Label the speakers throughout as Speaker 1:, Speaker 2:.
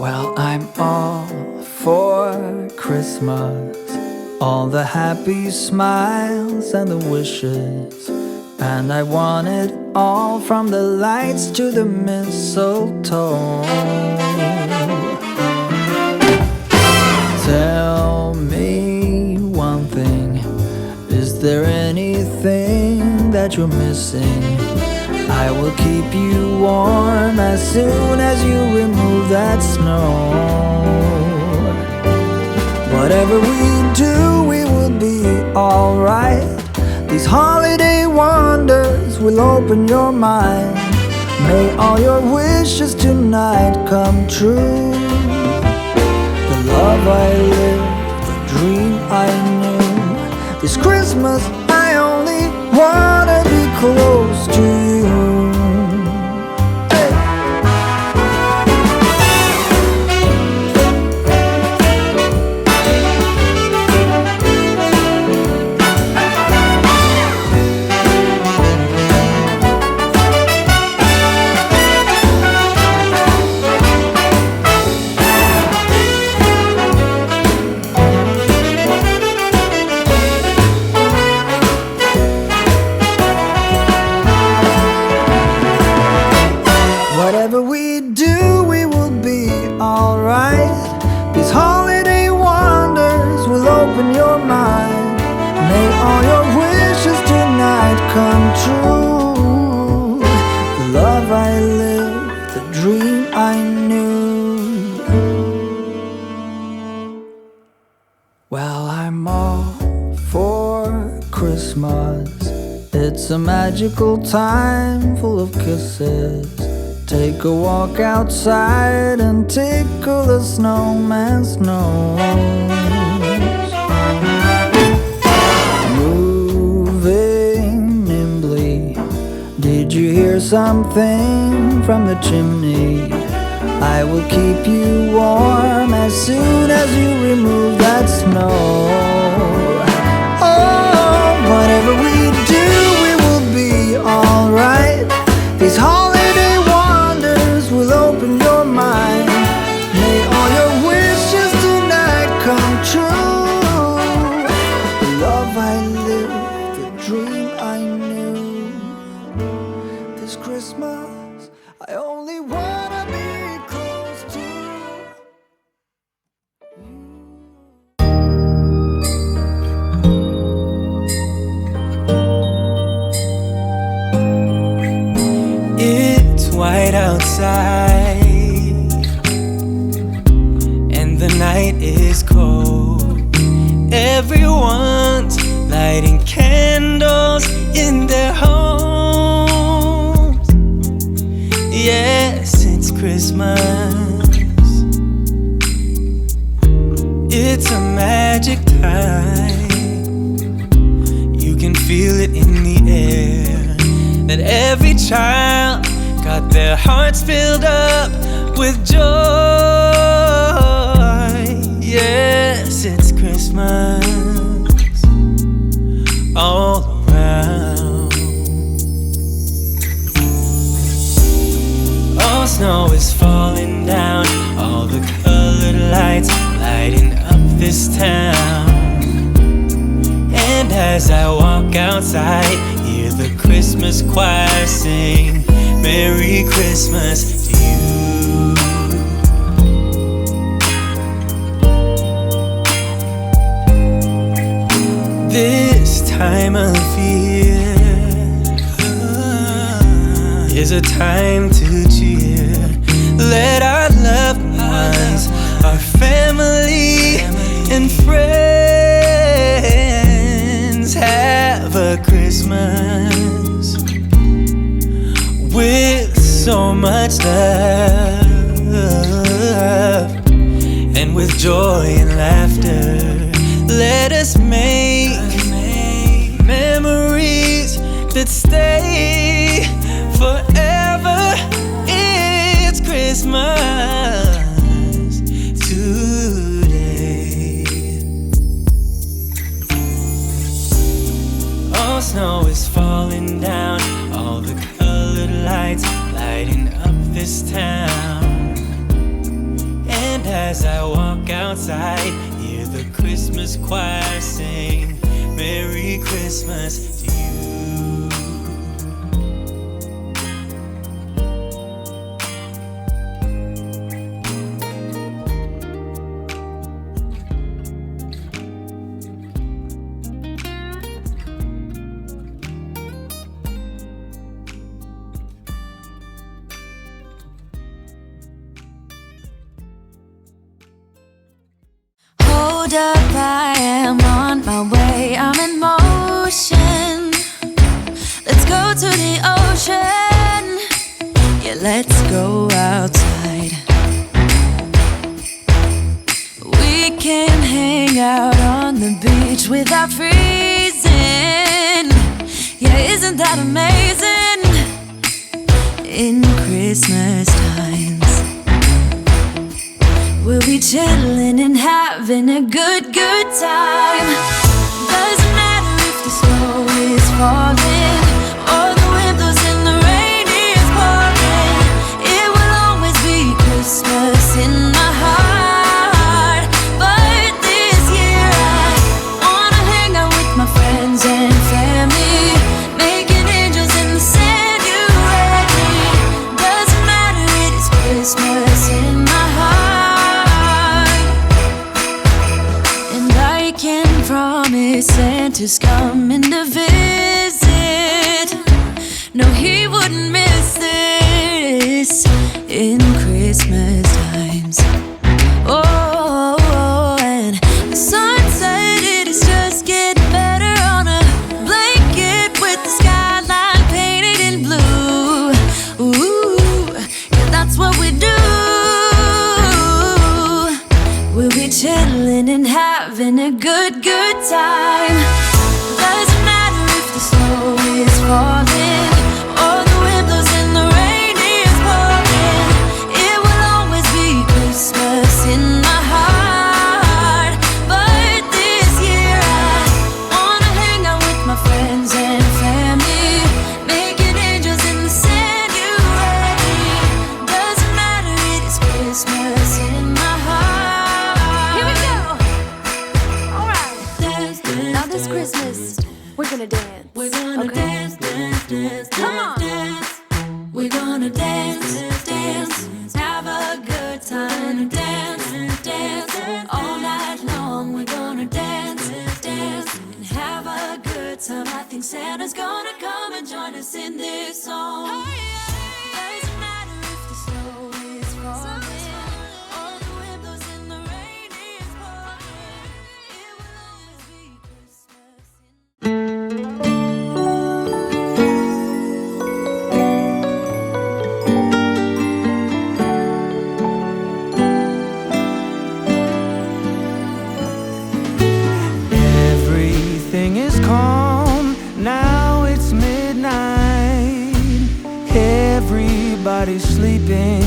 Speaker 1: Well, I'm all for Christmas, all the happy smiles and the wishes, and I want it all from the lights to the mistletoe. Tell me one thing, is there anything that you're missing? I will keep you warm as soon as you remove that snow. Whatever we do, we will be alright. These holiday wonders will open your mind. May all your wishes tonight come true. The love I lived, the dream I knew. This Christmas I only wanna be close to you. Come true. The love I lived, the dream I knew. Well, I'm all for Christmas. It's a magical time full of kisses. Take a walk outside and tickle the snowman's nose. Did you hear something from the chimney? I will keep you warm as soon as you remove that snow. Oh, whatever we do, we will be alright. These holiday wonders will open your mind. May all your wishes tonight come true. The love I lived, the dream I knew. This Christmas, I only wanna be close to
Speaker 2: you. It's white outside, and the night is cold. Everyone's lighting candles in their homes. Yes, it's Christmas. It's a magic time. You can feel it in the air, that every child got their hearts filled up with joy. Yes, it's Christmas all around. All snow is falling down, all the colored lights lighting up this town. And as I walk outside, hear the Christmas choir sing Merry Christmas to you. This time of year is a time to cheer. Let our loved ones, our family and friends have a Christmas with so much love, and with joy and laughter. Let us make memories that stay forever. It's Christmas today. All snow is falling down, all the colored lights lighting up this town. as I walk outside, hear the Christmas choir sing Merry Christmas to you.
Speaker 3: Hold up, I am on my way, I'm in motion. Let's go to the ocean, yeah, let's go outside. We can hang out on the beach without freezing. Yeah, isn't that amazing? In Christmas times we'll be chillin' and having a good time. Doesn't matter if the snow is falling or the wind blows and the rain is pouring. It will always be Christmas in my heart. But this year I wanna hang out with my friends and family, making angels in the sand, you and me. Doesn't matter, it is Christmas in my heart. Promise Santa's coming to visit. No, he wouldn't miss this in Christmas times. Oh, and the sunset, it is just getting better on a blanket with the skyline painted in blue. Ooh, yeah, that's what we do. We'll be chillin' and having a good time. Doesn't matter if the snow is falling or the wind blows and the rain is pouring. It will always be Christmas in my heart. But this year I wanna hang out with my friends and family, making angels in the sand, you and me. Doesn't matter, it is Christmas in my heart. Here we go. All right. Now this Christmas, we're gonna dance. We're gonna dance, dance, dance, come on. Dance. We're gonna dance, dance, have a good time. Dance, dance, all night long. We're gonna dance, dance, and have a good time. I think Santa's gonna come and join us in this song. Doesn't matter if the snow is falling or the wind blows and the rain is pouring. It will always be Christmas in
Speaker 1: Everything is calm, now it's midnight. Everybody's sleeping,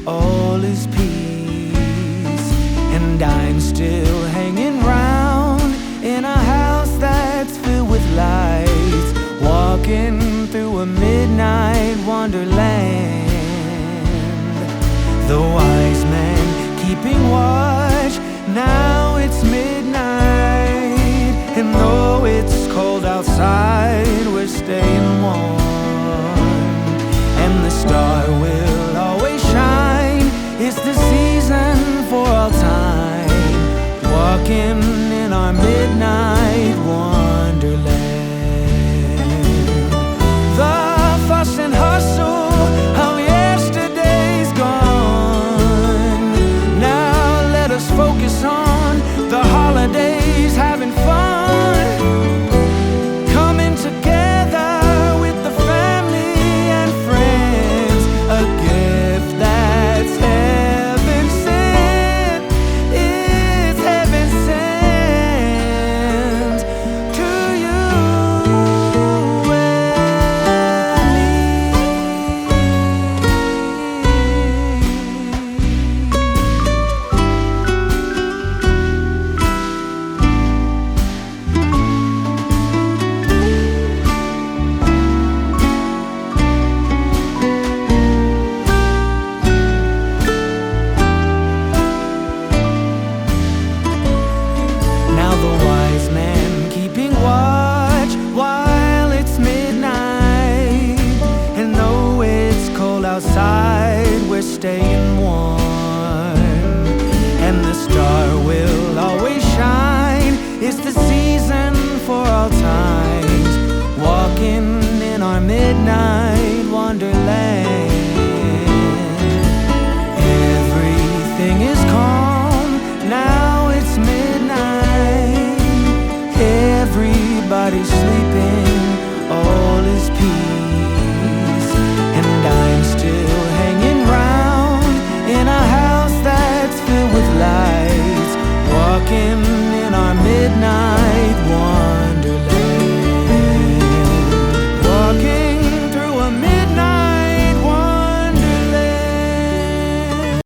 Speaker 1: all is peace. And I'm still hanging round in a house that's filled with lights, walking through a midnight wonderland. The wise men keeping watch, now it's midnight. And though it's cold outside, we're staying warm. And the star will always shine, it's the season for all time, walking in our midnight wonderland. The fuss and hustle of yesterday's gone. Now let us focus on the holidays, having fun. Coming together with the family and friends, a gift that's heaven sent. It's heaven sent.
Speaker 2: staying warm, and the star will always shine. It's the season for all times, walking in our midnight.